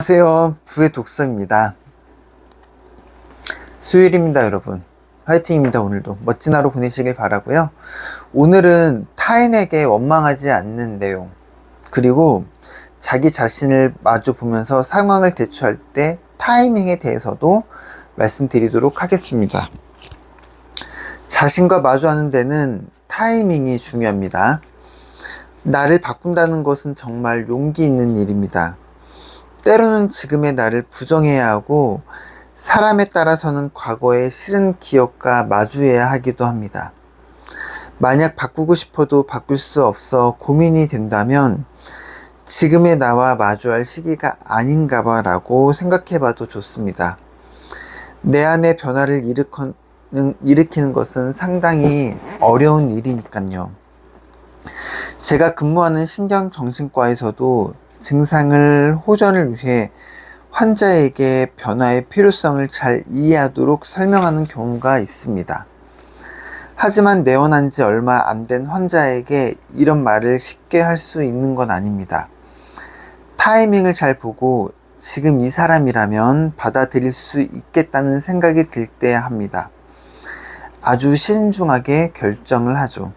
안녕하세요. 부의 독서입니다. 수요일입니다, 여러분. 화이팅입니다. 오늘도 멋진 하루 보내시길 바라고요. 오늘은 타인에게 원망하지 않는 내용, 그리고 자기 자신을 마주 보면서 상황을 대처할 때 타이밍에 대해서도 말씀드리도록 하겠습니다. 자신과 마주하는 데는 타이밍이 중요합니다. 나를 바꾼다는 것은 정말 용기 있는 일입니다. 때로는 지금의 나를 부정해야 하고, 사람에 따라서는 과거의 싫은 기억과 마주해야 하기도 합니다. 만약 바꾸고 싶어도 바꿀 수 없어 고민이 된다면 지금의 나와 마주할 시기가 아닌가 봐라고 생각해 봐도 좋습니다. 내 안에 변화를 일으키는 것은 상당히 어려운 일이니까요. 제가 근무하는 신경정신과에서도 증상을 호전을 위해 환자에게 변화의 필요성을 잘 이해하도록 설명하는 경우가 있습니다. 하지만 내원한 지 얼마 안 된 환자에게 이런 말을 쉽게 할 수 있는 건 아닙니다. 타이밍을 잘 보고 지금 이 사람이라면 받아들일 수 있겠다는 생각이 들 때 합니다. 아주 신중하게 결정을 하죠.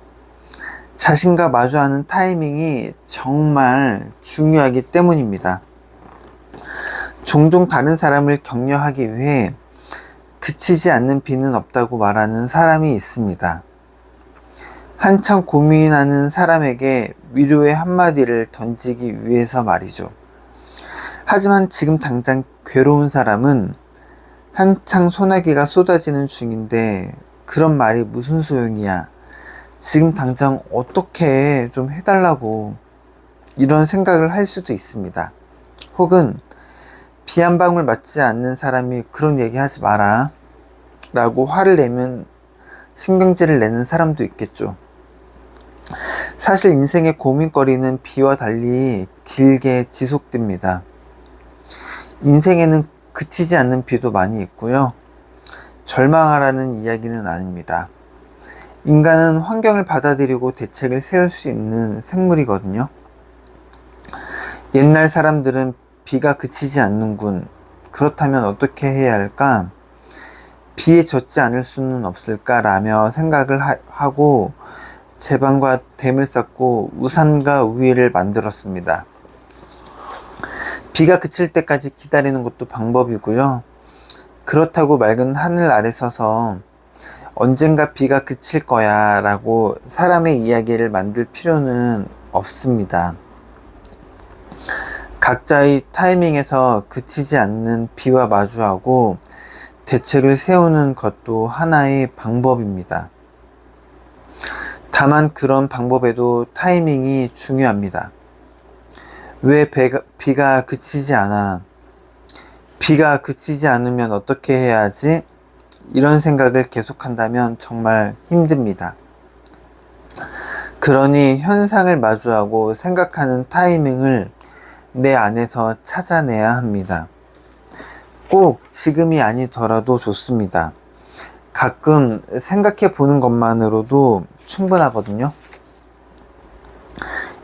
자신과 마주하는 타이밍이 정말 중요하기 때문입니다. 종종 다른 사람을 격려하기 위해 그치지 않는 비는 없다고 말하는 사람이 있습니다. 한참 고민하는 사람에게 위로의 한마디를 던지기 위해서 말이죠. 하지만 지금 당장 괴로운 사람은 한창 소나기가 쏟아지는 중인데 그런 말이 무슨 소용이야. 지금 당장 어떻게 좀 해달라고, 이런 생각을 할 수도 있습니다. 혹은 비 한 방울 맞지 않는 사람이 그런 얘기 하지 마라 라고 화를 내면 신경질을 내는 사람도 있겠죠. 사실 인생의 고민거리는 비와 달리 길게 지속됩니다. 인생에는 그치지 않는 비도 많이 있고요. 절망하라는 이야기는 아닙니다. 인간은 환경을 받아들이고 대책을 세울 수 있는 생물이거든요. 옛날 사람들은 비가 그치지 않는군. 그렇다면 어떻게 해야 할까? 비에 젖지 않을 수는 없을까? 라며 생각을 하고 제방과 댐을 쌓고 우산과 우위를 만들었습니다. 비가 그칠 때까지 기다리는 것도 방법이고요. 그렇다고 맑은 하늘 아래 서서 언젠가 비가 그칠 거야 라고 사람의 이야기를 만들 필요는 없습니다. 각자의 타이밍에서 그치지 않는 비와 마주하고 대책을 세우는 것도 하나의 방법입니다. 다만 그런 방법에도 타이밍이 중요합니다. 왜 비가 그치지 않아? 비가 그치지 않으면 어떻게 해야 하지? 이런 생각을 계속한다면 정말 힘듭니다. 그러니 현상을 마주하고 생각하는 타이밍을 내 안에서 찾아내야 합니다. 꼭 지금이 아니더라도 좋습니다. 가끔 생각해 보는 것만으로도 충분하거든요.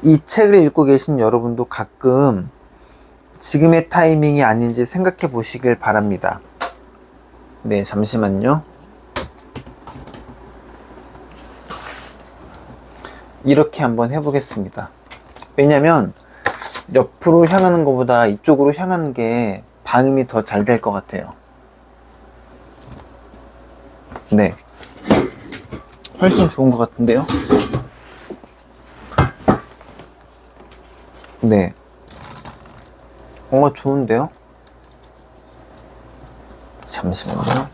이 책을 읽고 계신 여러분도 가끔 지금의 타이밍이 아닌지 생각해 보시길 바랍니다. 네, 잠시만요. 이렇게 한번 해보겠습니다. 왜냐면 옆으로 향하는 것보다 이쪽으로 향하는 게 방음이 더 잘 될 것 같아요. 네, 훨씬 좋은 것 같은데요. 네, 좋은데요. 잠시만요.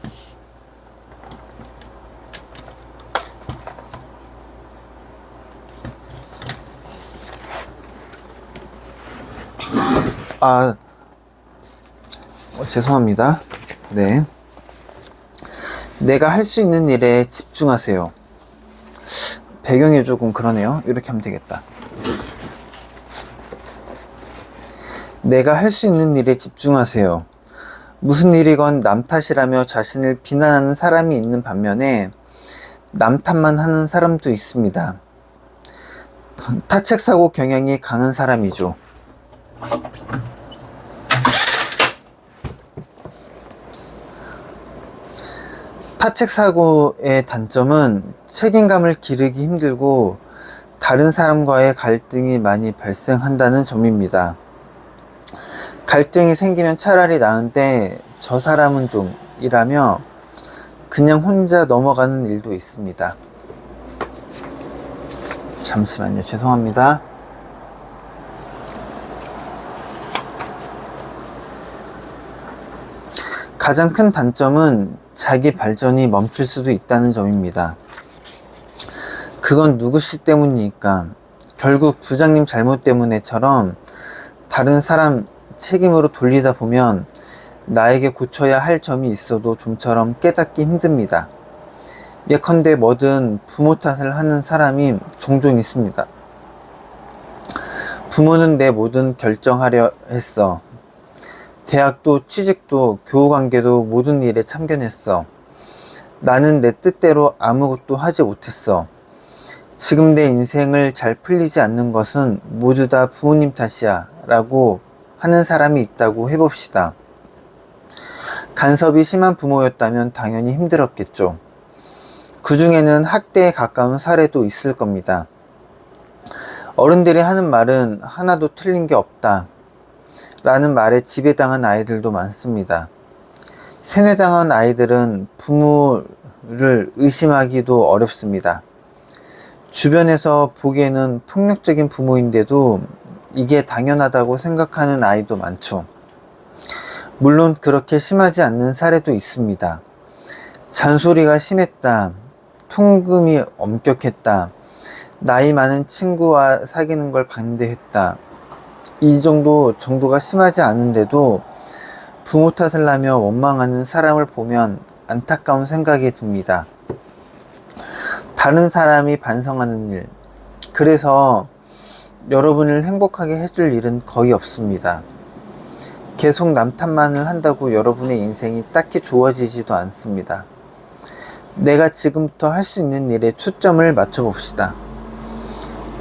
죄송합니다. 네. 내가 할 수 있는 일에 집중하세요. 배경이 조금 그러네요. 이렇게 하면 되겠다. 내가 할 수 있는 일에 집중하세요. 무슨 일이건 남 탓이라며 자신을 비난하는 사람이 있는 반면에 남 탓만 하는 사람도 있습니다. 타책사고 경향이 강한 사람이죠. 타책사고의 단점은 책임감을 기르기 힘들고 다른 사람과의 갈등이 많이 발생한다는 점입니다. 갈등이 생기면 차라리 나은데 저 사람은 좀 이라며 그냥 혼자 넘어가는 일도 있습니다. 잠시만요. 죄송합니다. 가장 큰 단점은 자기 발전이 멈출 수도 있다는 점입니다. 그건 누구시 때문이니까 결국 부장님 잘못 때문에처럼 다른 사람 책임으로 돌리다 보면 나에게 고쳐야 할 점이 있어도 좀처럼 깨닫기 힘듭니다. 예컨대 뭐든 부모 탓을 하는 사람이 종종 있습니다. 부모는 내 모든 결정하려 했어. 대학도 취직도 교우관계도 모든 일에 참견했어. 나는 내 뜻대로 아무것도 하지 못했어. 지금 내 인생을 잘 풀리지 않는 것은 모두 다 부모님 탓이야 라고 하는 사람이 있다고 해봅시다. 간섭이 심한 부모였다면 당연히 힘들었겠죠. 그 중에는 학대에 가까운 사례도 있을 겁니다. 어른들이 하는 말은 하나도 틀린 게 없다 라는 말에 지배당한 아이들도 많습니다. 세뇌당한 아이들은 부모를 의심하기도 어렵습니다. 주변에서 보기에는 폭력적인 부모인데도 이게 당연하다고 생각하는 아이도 많죠. 물론 그렇게 심하지 않는 사례도 있습니다. 잔소리가 심했다, 통금이 엄격했다, 나이 많은 친구와 사귀는 걸 반대했다. 이 정도가 심하지 않은데도 부모 탓을 하며 원망하는 사람을 보면 안타까운 생각이 듭니다. 다른 사람이 반성하는 일, 그래서 여러분을 행복하게 해줄 일은 거의 없습니다. 계속 남 탓만을 한다고 여러분의 인생이 딱히 좋아지지도 않습니다. 내가 지금부터 할 수 있는 일에 초점을 맞춰봅시다.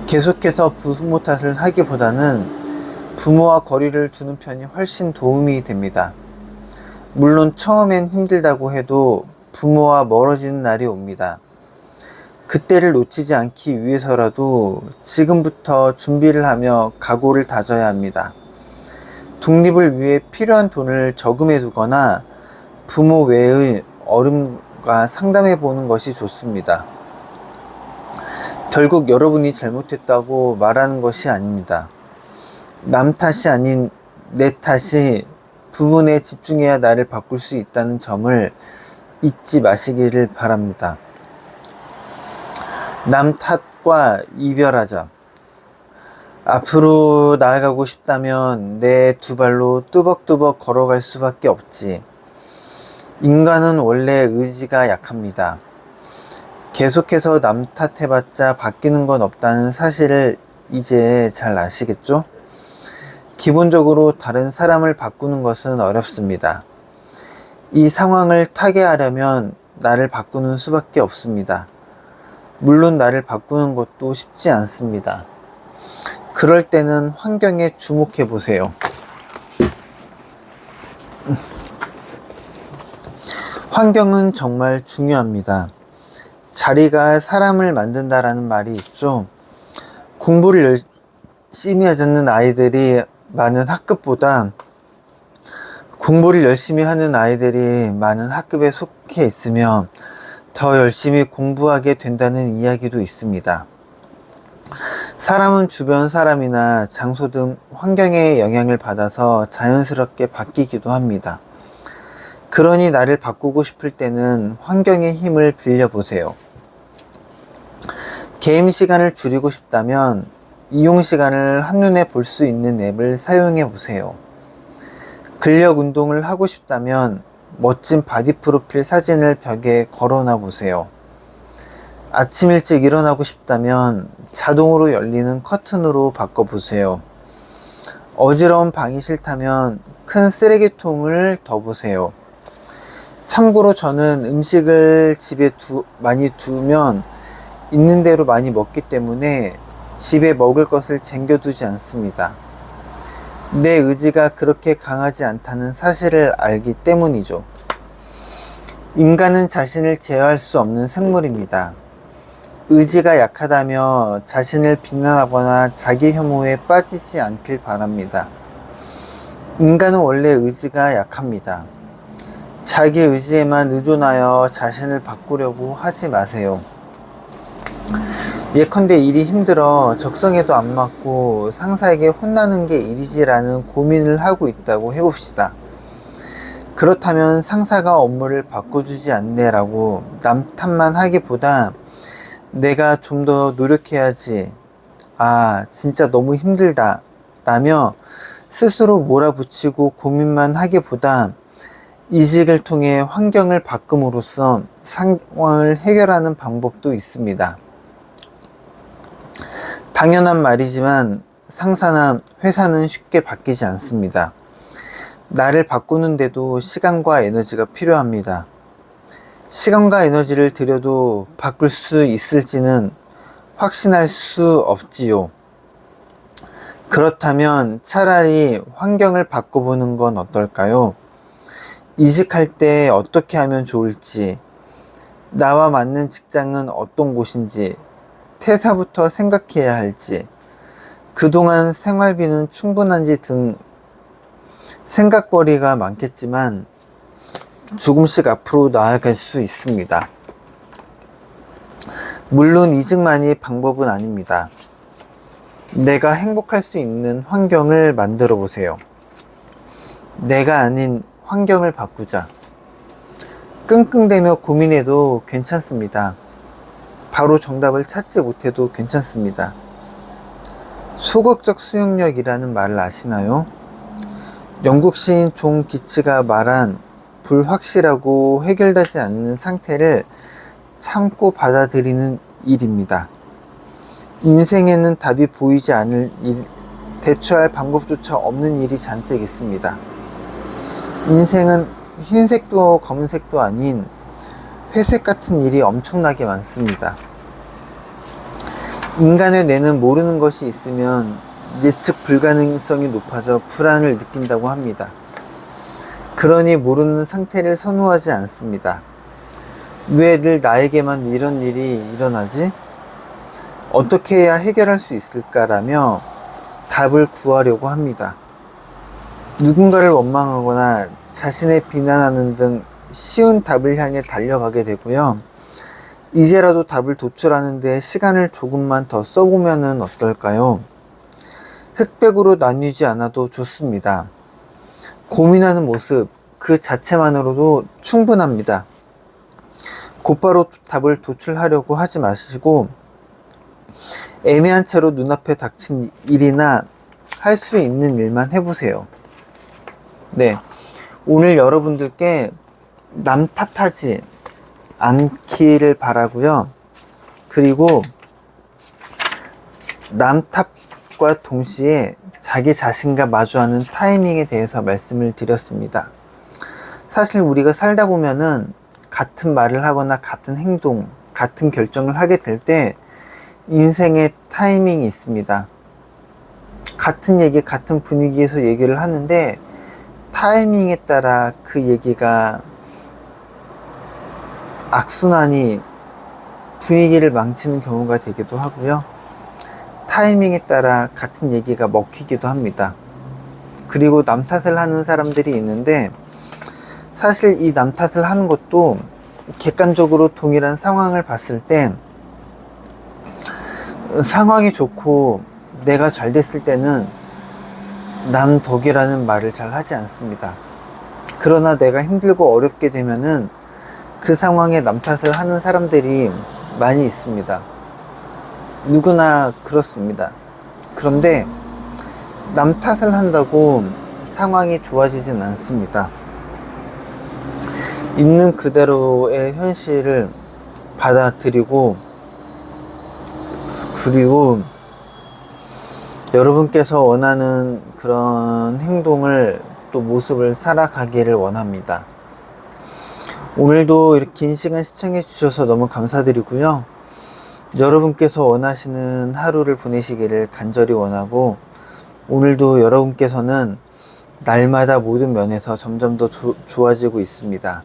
계속해서 부모 탓을 하기보다는 부모와 거리를 두는 편이 훨씬 도움이 됩니다. 물론 처음엔 힘들다고 해도 부모와 멀어지는 날이 옵니다. 그때를 놓치지 않기 위해서라도 지금부터 준비를 하며 각오를 다져야 합니다. 독립을 위해 필요한 돈을 저금해 두거나 부모 외의 어른과 상담해 보는 것이 좋습니다. 결국 여러분이 잘못했다고 말하는 것이 아닙니다. 남 탓이 아닌 내 탓이 부분에 집중해야 나를 바꿀 수 있다는 점을 잊지 마시기를 바랍니다. 남 탓과 이별하자. 앞으로 나아가고 싶다면 내 두 발로 뚜벅뚜벅 걸어갈 수밖에 없지. 인간은 원래 의지가 약합니다. 계속해서 남 탓해봤자 바뀌는 건 없다는 사실을 이제 잘 아시겠죠? 기본적으로 다른 사람을 바꾸는 것은 어렵습니다. 이 상황을 타개하려면 나를 바꾸는 수밖에 없습니다. 물론 나를 바꾸는 것도 쉽지 않습니다. 그럴 때는 환경에 주목해 보세요. 환경은 정말 중요합니다. 자리가 사람을 만든다라는 말이 있죠. 공부를 열심히 하지 않는 아이들이 많은 학급보다 공부를 열심히 하는 아이들이 많은 학급에 속해 있으며 더 열심히 공부하게 된다는 이야기도 있습니다. 사람은 주변 사람이나 장소 등 환경의 영향을 받아서 자연스럽게 바뀌기도 합니다. 그러니 나를 바꾸고 싶을 때는 환경의 힘을 빌려보세요. 게임 시간을 줄이고 싶다면 이용 시간을 한눈에 볼 수 있는 앱을 사용해 보세요. 근력 운동을 하고 싶다면 멋진 바디 프로필 사진을 벽에 걸어놔 보세요. 아침 일찍 일어나고 싶다면 자동으로 열리는 커튼으로 바꿔보세요. 어지러운 방이 싫다면 큰 쓰레기통을 둬보세요. 참고로 저는 음식을 집에 많이 두면 있는 대로 많이 먹기 때문에 집에 먹을 것을 쟁겨두지 않습니다. 내 의지가 그렇게 강하지 않다는 사실을 알기 때문이죠. 인간은 자신을 제어할 수 없는 생물입니다. 의지가 약하다며 자신을 비난하거나 자기 혐오에 빠지지 않길 바랍니다. 인간은 원래 의지가 약합니다. 자기 의지에만 의존하여 자신을 바꾸려고 하지 마세요. 예컨대 일이 힘들어 적성에도 안 맞고 상사에게 혼나는 게 일이지라는 고민을 하고 있다고 해봅시다. 그렇다면 상사가 업무를 바꿔주지 않네 라고 남 탓만 하기보다 내가 좀 더 노력해야지, 아 진짜 너무 힘들다 라며 스스로 몰아붙이고 고민만 하기보다 이직을 통해 환경을 바꿈으로써 상황을 해결하는 방법도 있습니다. 당연한 말이지만 상사나 회사는 쉽게 바뀌지 않습니다. 나를 바꾸는데도 시간과 에너지가 필요합니다. 시간과 에너지를 들여도 바꿀 수 있을지는 확신할 수 없지요. 그렇다면 차라리 환경을 바꿔보는 건 어떨까요? 이직할 때 어떻게 하면 좋을지, 나와 맞는 직장은 어떤 곳인지, 퇴사부터 생각해야 할지, 그동안 생활비는 충분한지 등 생각거리가 많겠지만 조금씩 앞으로 나아갈 수 있습니다. 물론 이직만이 방법은 아닙니다. 내가 행복할 수 있는 환경을 만들어 보세요. 내가 아닌 환경을 바꾸자. 끙끙대며 고민해도 괜찮습니다. 바로 정답을 찾지 못해도 괜찮습니다. 소극적 수용력이라는 말을 아시나요? 영국 시인 존 기츠가 말한 불확실하고 해결되지 않는 상태를 참고 받아들이는 일입니다. 인생에는 답이 보이지 않을 일, 대처할 방법조차 없는 일이 잔뜩 있습니다. 인생은 흰색도 검은색도 아닌 회색 같은 일이 엄청나게 많습니다. 인간의 뇌는 모르는 것이 있으면 예측 불가능성이 높아져 불안을 느낀다고 합니다. 그러니 모르는 상태를 선호하지 않습니다. 왜 늘 나에게만 이런 일이 일어나지? 어떻게 해야 해결할 수 있을까라며 답을 구하려고 합니다. 누군가를 원망하거나 자신을 비난하는 등 쉬운 답을 향해 달려가게 되고요. 이제라도 답을 도출하는 데 시간을 조금만 더 써보면 어떨까요? 흑백으로 나뉘지 않아도 좋습니다. 고민하는 모습 그 자체만으로도 충분합니다. 곧바로 답을 도출하려고 하지 마시고 애매한 채로 눈앞에 닥친 일이나 할 수 있는 일만 해보세요. 네, 오늘 여러분들께 남 탓하지 않기를 바라고요. 그리고 남 탓과 동시에 자기 자신과 마주하는 타이밍에 대해서 말씀을 드렸습니다. 사실 우리가 살다 보면은 같은 말을 하거나 같은 행동, 같은 결정을 하게 될 때 인생의 타이밍이 있습니다. 같은 얘기, 같은 분위기에서 얘기를 하는데 타이밍에 따라 그 얘기가 악순환이 분위기를 망치는 경우가 되기도 하고요. 타이밍에 따라 같은 얘기가 먹히기도 합니다. 그리고 남 탓을 하는 사람들이 있는데 사실 이 남 탓을 하는 것도 객관적으로 동일한 상황을 봤을 때 상황이 좋고 내가 잘 됐을 때는 남 덕이라는 말을 잘 하지 않습니다. 그러나 내가 힘들고 어렵게 되면은 그 상황에 남 탓을 하는 사람들이 많이 있습니다. 누구나 그렇습니다. 그런데 남 탓을 한다고 상황이 좋아지진 않습니다. 있는 그대로의 현실을 받아들이고 그리고 여러분께서 원하는 그런 행동을 또 모습을 살아가기를 원합니다. 오늘도 이렇게 긴 시간 시청해 주셔서 너무 감사드리고요. 여러분께서 원하시는 하루를 보내시기를 간절히 원하고 오늘도 여러분께서는 날마다 모든 면에서 점점 더 좋아지고 있습니다.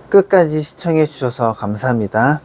끝까지 시청해 주셔서 감사합니다.